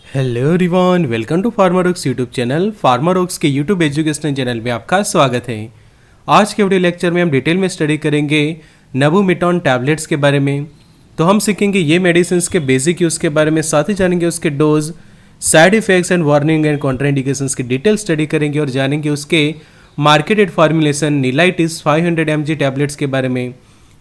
Hello everyone, welcome to Pharmarocks YouTube channel. Pharmarocks के YouTube educational channel में आपका स्वागत है। आज के वीडियो लेक्चर में हम डिटेल में स्टडी करेंगे नबुमेटॉन टैबलेट्स के बारे में। तो हम सीखेंगे ये मेडिसिन के बेसिक यूज़ के बारे में, साथ ही जानेंगे उसके dose, side effects and warning and contraindications की डिटेल स्टडी करेंगे और जानेंगे उसके मार्केटेड फार्मुलेशन निलाइटिस 500 mg टैबलेट्स के बारे में।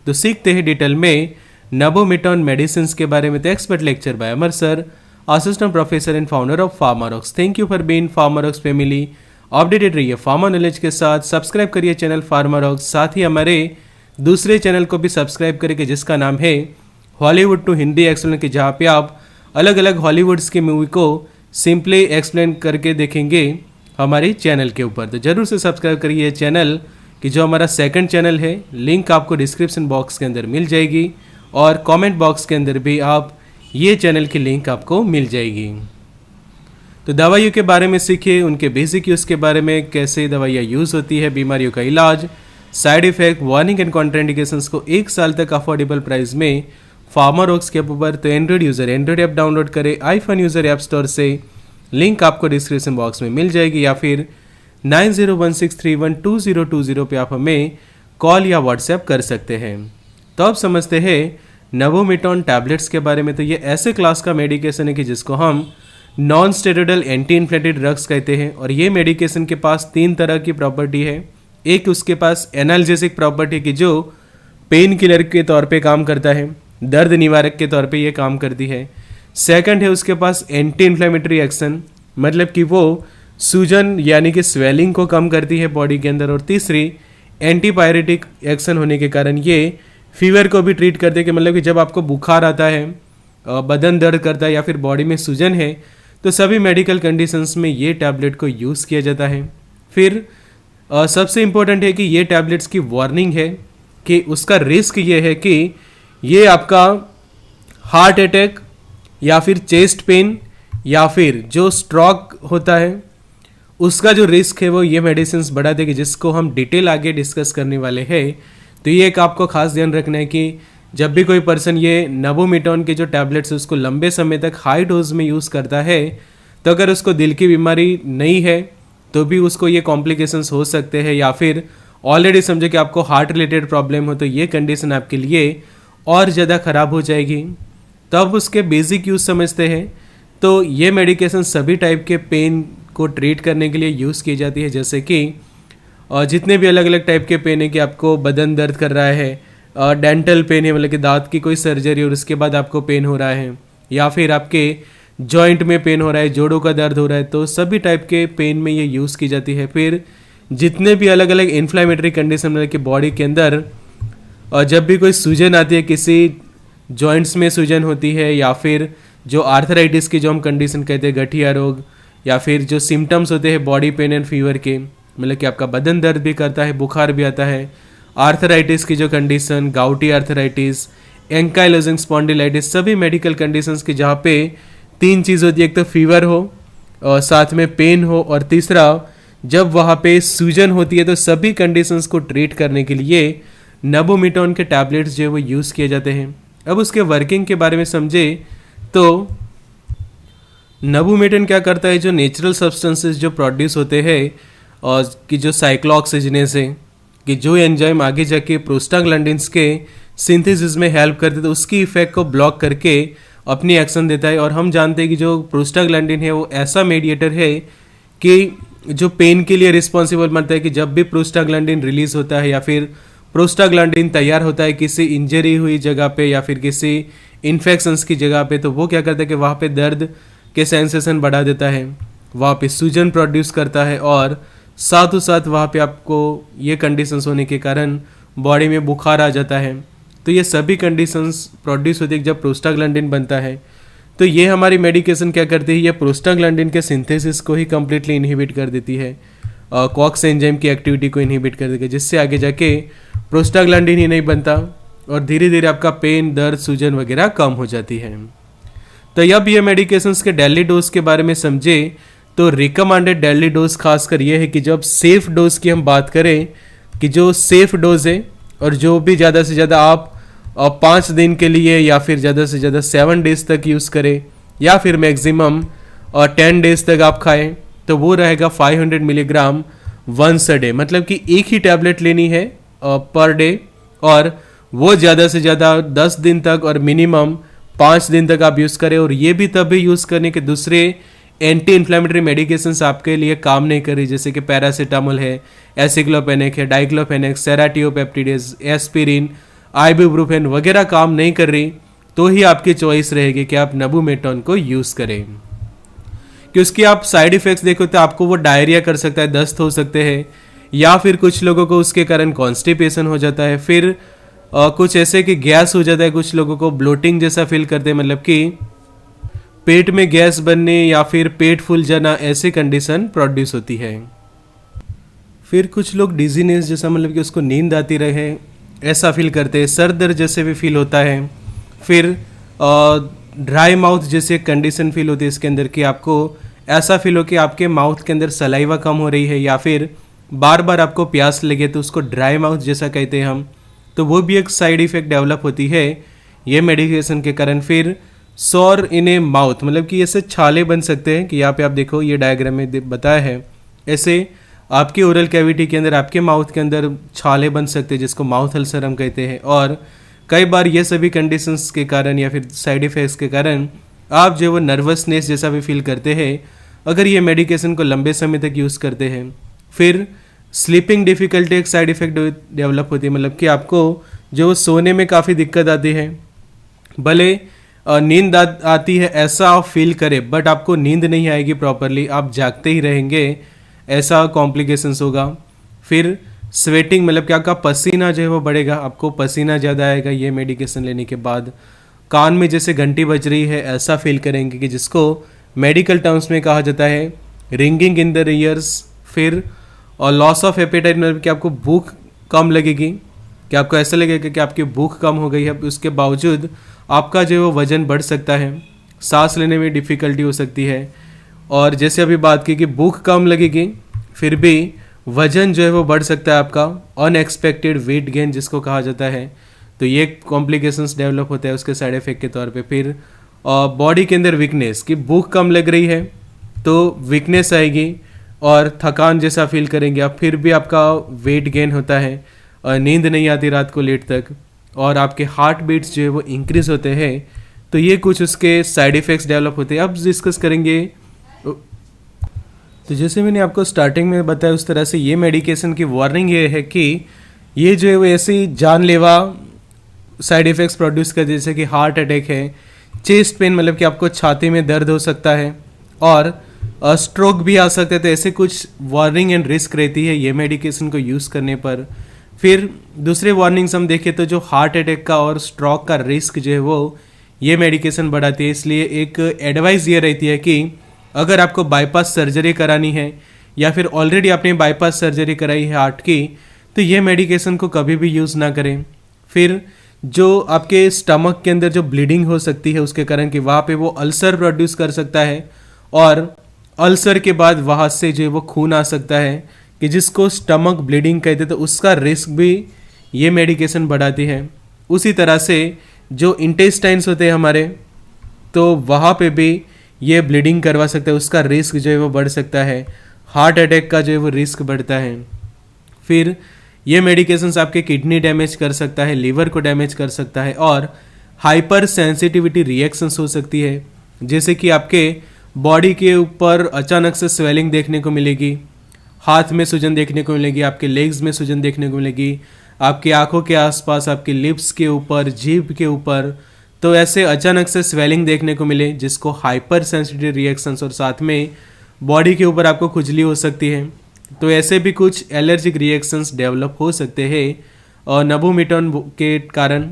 तो सीखते हैं डिटेल में नबुमेटॉन मेडिसिन के बारे में। तो expert lecture by Amar sir, assistant professor and founder of Pharmarocks. Thank you for being Pharmarocks family. Updated रहिए फार्मा नॉलेज के साथ। सब्सक्राइब करिए चैनल फार्मारोक्स, साथ ही हमारे दूसरे चैनल को भी सब्सक्राइब करिए जिसका नाम है हॉलीवुड टू हिंदी एक्सप्लेन, के जहाँ पे आप अलग अलग हॉलीवुड्स की मूवी को सिंपली एक्सप्लेन करके देखेंगे हमारे चैनल के ऊपर। तो जरूर से सब्सक्राइब करिए चैनल कि जो हमारा सेकंड चैनल है, लिंक आपको डिस्क्रिप्शन बॉक्स के अंदर मिल जाएगी और कमेंट बॉक्स के अंदर भी आप ये चैनल की लिंक आपको मिल जाएगी। तो दवाइयों के बारे में सीखिए, उनके बेसिक यूज़ के बारे में, कैसे दवाइयाँ यूज़ होती है, बीमारियों का इलाज, side effect, warning and contraindications को 1 साल तक अफोर्डेबल प्राइस में फार्मारोक्स के ऊपर। तो Android user Android app download करें, आईफोन यूज़र ऐप स्टोर से, लिंक आपको डिस्क्रिप्शन बॉक्स में मिल जाएगी, या फिर 9016312020 पे आप हमें कॉल या व्हाट्सएप कर सकते हैं। तो अब समझते हैं नबुमेटॉन टैबलेट्स के बारे में। तो ये ऐसे क्लास का मेडिकेशन है कि जिसको हम non steroidal anti inflammatory drugs कहते हैं, और ये मेडिकेशन के पास 3 तरह की प्रॉपर्टी है। एक, उसके पास एनाल्जेसिक प्रॉपर्टी की जो पेन किलर के तौर पे काम करता है, दर्द निवारक के तौर पे ये काम करती है। सेकंड है उसके पास एंटी इन्फ्लेमेटरी एक्शन, मतलब कि वो सूजन यानी कि स्वेलिंग को कम करती है बॉडी के अंदर। और तीसरी, एंटीपायरेटिक एक्शन होने के कारण ये फीवर को भी ट्रीट करते हैं, कि मतलब कि जब आपको बुखार आता है, बदन दर्द करता है या फिर बॉडी में सूजन है, तो सभी मेडिकल कंडीशंस में ये टैबलेट को यूज़ किया जाता है। फिर सबसे इम्पोर्टेंट है कि ये टैबलेट्स की वार्निंग है कि उसका रिस्क ये है कि ये आपका हार्ट अटैक या फिर चेस्ट पेन या फिर जो स्ट्रोक होता है उसका जो रिस्क है वो ये मेडिसिन बढ़ा देगी, जिसको हम डिटेल आगे डिस्कस करने वाले हैं। तो ये एक आपको खास ध्यान रखना है कि जब भी कोई पर्सन ये नबुमेटॉन के जो टैबलेट्स है उसको लंबे समय तक हाई डोज में यूज़ करता है, तो अगर उसको दिल की बीमारी नहीं है तो भी उसको ये कॉम्प्लिकेशंस हो सकते हैं, या फिर ऑलरेडी समझो कि आपको हार्ट रिलेटेड प्रॉब्लम हो तो ये कंडीशन आपके लिए और ज़्यादा ख़राब हो जाएगी। तब उसके बेसिक यूज़ समझते हैं। तो ये मेडिकेशन सभी टाइप के पेन को ट्रीट करने के लिए यूज़ की जाती है, जैसे कि और जितने भी अलग अलग टाइप के पेन है कि आपको बदन दर्द कर रहा है, डेंटल पेन है मतलब कि दांत की कोई सर्जरी और उसके बाद आपको पेन हो रहा है, या फिर आपके जॉइंट में पेन हो रहा है, जोड़ों का दर्द हो रहा है, तो सभी टाइप के पेन में ये यूज़ की जाती है। फिर जितने भी अलग अलग इन्फ्लेमेटरी कंडीशन मतलब कि बॉडी के अंदर जब भी कोई सूजन आती है, किसी जॉइंट्स में सूजन होती है, या फिर जो आर्थराइटिस की जो हम कंडीशन कहते हैं, गठिया रोग, या फिर जो सिम्टम्स होते हैं बॉडी पेन एंड फीवर के, मतलब कि आपका बदन दर्द भी करता है, बुखार भी आता है, आर्थराइटिस की जो कंडीशन, गाउटी आर्थराइटिस, एंकाइलोजिंग स्पॉन्डिलाइटिस, सभी मेडिकल कंडीशंस की जहाँ पे 3 चीज़ होती है, एक तो फीवर हो और साथ में पेन हो, और तीसरा जब वहाँ पे सूजन होती है, तो सभी कंडीशंस को ट्रीट करने के लिए नबुमेटॉन के टैबलेट्स जो है वो यूज़ किए जाते हैं। अब उसके वर्किंग के बारे में समझे तो नबुमेटॉन क्या करता है, जो नेचुरल सब्सटेंसेस जो प्रोड्यूस होते हैं और कि जो साइक्लोऑक्सीजनेस है, कि जो एंजाइम आगे जाके प्रोस्टाग्लैंडिन्स के सिंथेसिस में हेल्प करते, तो उसकी इफेक्ट को ब्लॉक करके अपनी एक्शन देता है। और हम जानते हैं कि जो प्रोस्टाग्लैंडिन है वो ऐसा मेडिएटर है कि जो पेन के लिए रिस्पॉन्सिबल बनता है, कि जब भी प्रोस्टाग्लैंडिन रिलीज होता है या फिर प्रोस्टाग्लैंडिन तैयार होता है किसी इंजरी हुई जगह पे या फिर किसी इन्फेक्शंस की जगह पे, तो वो क्या करता है कि वहाँ पे दर्द के सेंसेशन बढ़ा देता है, वहाँ पे सूजन प्रोड्यूस करता है, और साथों साथ वहाँ पे आपको ये कंडीशंस होने के कारण बॉडी में बुखार आ जाता है। तो ये सभी कंडीशंस प्रोड्यूस होती है जब प्रोस्टाग्लैंडिन बनता है। तो ये हमारी मेडिकेशन क्या करती है, ये प्रोस्टाग्लैंडिन के सिंथेसिस को ही कम्प्लीटली इनहिबिट कर देती है, कॉक्स एंजाइम की एक्टिविटी को इनहिबिट कर देती है, जिससे आगे जाके प्रोस्टाग्लैंडिन ही नहीं बनता और धीरे धीरे आपका पेन, दर्द, सूजन वगैरह कम हो जाती है। तो अब ये मेडिकेशंस के डेली डोज के बारे में समझे तो रिकमेंडेड डेली डोज खासकर ये है कि जब सेफ डोज की हम बात करें, कि जो सेफ डोज है और जो भी ज़्यादा से ज़्यादा आप 5 दिन के लिए या फिर ज़्यादा से ज़्यादा 7 डेज तक यूज़ करें, या फिर मैक्सिमम और 10 डेज तक आप खाएं तो वो रहेगा 500 मिलीग्राम वंस अ डे, मतलब कि एक ही टैबलेट लेनी है पर डे, और वो ज़्यादा से ज़्यादा 10 दिन तक और मिनिमम 5 दिन तक आप यूज़ करें। और ये भी तभी यूज़ करने के दूसरे एंटी इन्फ्लेमेटरी मेडिकेशंस आपके लिए काम नहीं कर रही, जैसे कि पैरासीटामोल है, एसिक्लोफेनेक है, डाइक्लोफेनेक, सेराटियोपेप्टिडेज, एस्पिरिन, आइबुप्रोफेन वगैरह काम नहीं कर रही, तो ही आपकी चॉइस रहेगी कि आप नबुमेटॉन को यूज़ करें। कि उसकी आप साइड इफ़ेक्ट्स देखो तो आपको वो डायरिया कर सकता है, दस्त हो सकते हैं, या फिर कुछ लोगों को उसके कारण कॉन्स्टिपेशन हो जाता है, फिर कुछ ऐसे कि गैस हो जाता है, कुछ लोगों को ब्लोटिंग जैसा फील करते हैं, मतलब कि पेट में गैस बनने या फिर पेट फूल जाना, ऐसी कंडीशन प्रोड्यूस होती है। फिर कुछ लोग डिजीनेस जैसा, मतलब कि उसको नींद आती रहे ऐसा फील करते हैं, सर दर्द जैसे भी फील होता है, फिर ड्राई माउथ जैसे कंडीशन फील होती है इसके अंदर, कि आपको ऐसा फील हो कि आपके माउथ के अंदर सलाइवा कम हो रही है, या फिर बार बार आपको प्यास लगे तो उसको ड्राई माउथ जैसा कहते हैं हम, तो वो भी एक साइड इफ़ेक्ट डेवलप होती है ये मेडिकेशन के कारण। फिर सॉर इन ए माउथ, मतलब कि ऐसे छाले बन सकते हैं, कि यहाँ पे आप देखो ये डायग्राम में बताया है, ऐसे आपके ओरल कैविटी के अंदर, आपके माउथ के अंदर छाले बन सकते हैं, जिसको माउथ अल्सर हम कहते हैं। और कई बार ये सभी कंडीशंस के कारण या फिर साइड इफ़ेक्ट्स के कारण आप जो वो नर्वसनेस जैसा भी फील करते हैं अगर ये मेडिकेशन को लंबे समय तक यूज़ करते हैं। फिर स्लीपिंग डिफ़िकल्टी एक साइड इफ़ेक्ट डेवलप होती है, मतलब कि आपको जो सोने में काफ़ी दिक्कत आती है, भले नींद आती है ऐसा आप फील करें, बट आपको नींद नहीं आएगी प्रॉपरली, आप जागते ही रहेंगे, ऐसा कॉम्प्लिकेशंस होगा। फिर स्वेटिंग, मतलब कि आपका पसीना जो है वो बढ़ेगा, आपको पसीना ज़्यादा आएगा ये मेडिकेशन लेने के बाद। कान में जैसे घंटी बज रही है ऐसा फील करेंगे, कि जिसको मेडिकल टर्म्स में कहा जाता है रिंगिंग इन द ईयर्स। फिर और लॉस ऑफ एपेटाइट, मतलब कि आपको भूख कम लगेगी, कि आपको ऐसा लगेगा कि आपकी भूख कम हो गई है, उसके बावजूद आपका जो है वो वज़न बढ़ सकता है, सांस लेने में डिफ़िकल्टी हो सकती है। और जैसे अभी बात की कि भूख कम लगेगी फिर भी वज़न जो है वो बढ़ सकता है आपका, अनएक्सपेक्टेड वेट गेन जिसको कहा जाता है, तो ये कॉम्प्लिकेशंस डेवलप होता है उसके साइड इफ़ेक्ट के तौर पे। फिर बॉडी के अंदर वीकनेस, कि भूख कम लग रही है तो वीकनेस आएगी और थकान जैसा फील करेंगे आप, फिर भी आपका वेट गेन होता है, नींद नहीं आती रात को लेट तक, और आपके हार्ट बीट्स जो है वो इंक्रीज होते हैं। तो ये कुछ उसके साइड इफ़ेक्ट्स डेवलप होते हैं। अब डिस्कस करेंगे, तो जैसे मैंने आपको स्टार्टिंग में बताया उस तरह से ये मेडिकेशन की वार्निंग ये है कि ये जो है वो ऐसी जानलेवा साइड इफ़ेक्ट्स प्रोड्यूस कर, जैसे कि हार्ट अटैक है, चेस्ट पेन, मतलब कि आपको छाती में दर्द हो सकता है, और स्ट्रोक भी आ सकता है। तो ऐसे कुछ वार्निंग एंड रिस्क रहती है ये मेडिकेशन को यूज़ करने पर। फिर दूसरे वार्निंग्स हम देखें तो जो हार्ट अटैक का और स्ट्रोक का रिस्क जो है वो ये मेडिकेशन बढ़ाती है। इसलिए एक एडवाइस ये रहती है कि अगर आपको बाईपास सर्जरी करानी है या फिर ऑलरेडी आपने बाईपास सर्जरी कराई है हार्ट की, तो ये मेडिकेशन को कभी भी यूज़ ना करें। फिर जो आपके स्टमक के अंदर जो ब्लीडिंग हो सकती है उसके कारण, कि वहाँ पे वो अल्सर प्रोड्यूस कर सकता है, और अल्सर के बाद वहाँ से जो है वो खून आ सकता है, कि जिसको स्टमक ब्लीडिंग कहते हैं, तो उसका रिस्क भी ये मेडिकेशन बढ़ाती है। उसी तरह से जो इंटेस्टाइन्स होते हैं हमारे, तो वहाँ पे भी ये ब्लीडिंग करवा सकता है, उसका रिस्क जो है वो बढ़ सकता है, हार्ट अटैक का जो है वो रिस्क बढ़ता है। फिर ये मेडिकेशंस आपके किडनी डैमेज कर सकता है, लीवर को डैमेज कर सकता है, और हाइपर सेंसिटिविटी रिएक्शंस हो सकती है, जैसे कि आपके बॉडी के ऊपर अचानक से स्वेलिंग देखने को मिलेगी, हाथ में सूजन देखने को मिलेगी, आपके लेग्स में सूजन देखने को मिलेगी, आपकी आंखों के आसपास, आपके लिप्स के ऊपर, जीभ के ऊपर, तो ऐसे अचानक से स्वेलिंग देखने को मिले जिसको हाइपर सेंसिटिव रिएक्शंस, और साथ में बॉडी के ऊपर आपको खुजली हो सकती है। तो ऐसे भी कुछ एलर्जिक रिएक्शंस डेवलप हो सकते हैं और नबुमेटॉन के कारण।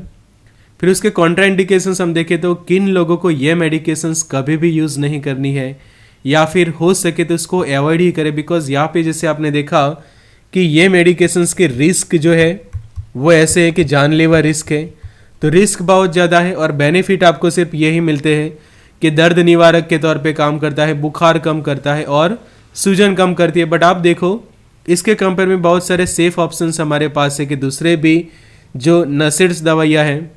फिर उसके कॉन्ट्राइंडिकेशंस हम देखें तो किन लोगों को ये मेडिकेशंस कभी भी यूज़ नहीं करनी है, या फिर हो सके तो उसको अवॉइड ही करें, बिकॉज यहाँ पे जैसे आपने देखा कि ये मेडिकेशंस के रिस्क जो है वो ऐसे है कि जानलेवा रिस्क है, तो रिस्क बहुत ज़्यादा है, और बेनिफिट आपको सिर्फ यही मिलते हैं कि दर्द निवारक के तौर पे काम करता है, बुखार कम करता है और सूजन कम करती है। बट आप देखो इसके कंपेयर में बहुत सारे सेफ ऑप्शंस हमारे पास है, कि दूसरे भी जो नसेड्स दवाइयाँ हैं,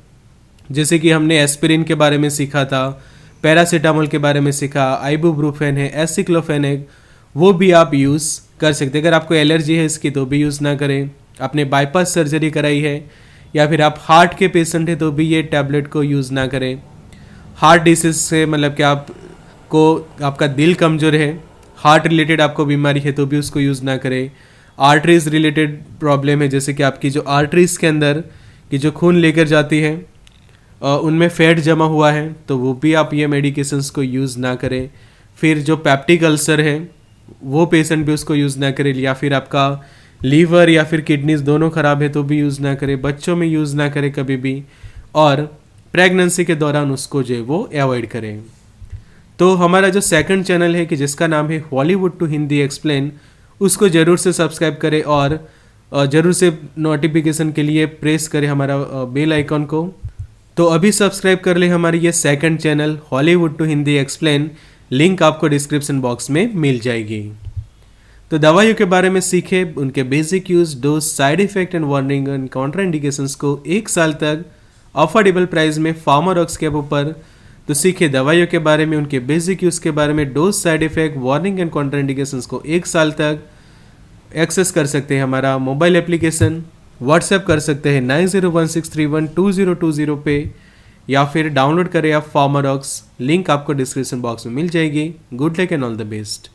जैसे कि हमने एस्पिरिन के बारे में सीखा था, पैरासीटामोल के बारे में सीखा, आइबुप्रोफेन है, एसिक्लोफेन है, वो भी आप यूज़ कर सकते हैं। अगर आपको एलर्जी है इसकी तो भी यूज़ ना करें। आपने बाईपास सर्जरी कराई है या फिर आप हार्ट के पेशेंट हैं तो भी ये टैबलेट को यूज़ ना करें। हार्ट डिसीज से मतलब कि आपका दिल कमज़ोर है, हार्ट रिलेटेड आपको बीमारी है तो भी उसको यूज़ ना करें। आर्टरीज रिलेटेड प्रॉब्लम है, जैसे कि आपकी जो आर्टरीज के अंदर की जो खून लेकर जाती है उनमें फैट जमा हुआ है तो वो भी आप ये मेडिकेशंस को यूज़ ना करें। फिर जो पैप्टिक अल्सर है वो पेशेंट भी उसको यूज़ ना करें, या फिर आपका लीवर या फिर किडनीज दोनों ख़राब है तो भी यूज़ ना करें। बच्चों में यूज़ ना करें कभी भी, और प्रेगनेंसी के दौरान उसको जो है वो अवॉइड करें। तो हमारा जो सेकंड चैनल है कि जिसका नाम है हॉलीवुड टू हिंदी एक्सप्लेन, उसको ज़रूर से सब्सक्राइब करें और ज़रूर से नोटिफिकेशन के लिए प्रेस करें हमारा बेल आइकॉन को। तो अभी सब्सक्राइब कर ले हमारी ये second channel Hollywood to Hindi explain, link आपको डिस्क्रिप्शन बॉक्स में मिल जाएगी। तो दवाइयों के बारे में सीखे, उनके basic use, dose, side effect and warning and contraindications को 1 साल तक अफोर्डेबल प्राइस में फार्मारॉक्स के ऊपर। तो सीखे दवाइयों के बारे में, उनके बेसिक यूज के बारे में, dose, side effect, warning and contraindications को 1 साल तक एक्सेस कर सकते हैं हमारा मोबाइल एप्लीकेशन। व्हाट्सएप कर सकते हैं 9016312020 पे, या फिर डाउनलोड करें आप फार्मारॉक्स, लिंक आपको डिस्क्रिप्शन बॉक्स में मिल जाएगी। Good luck and all the best.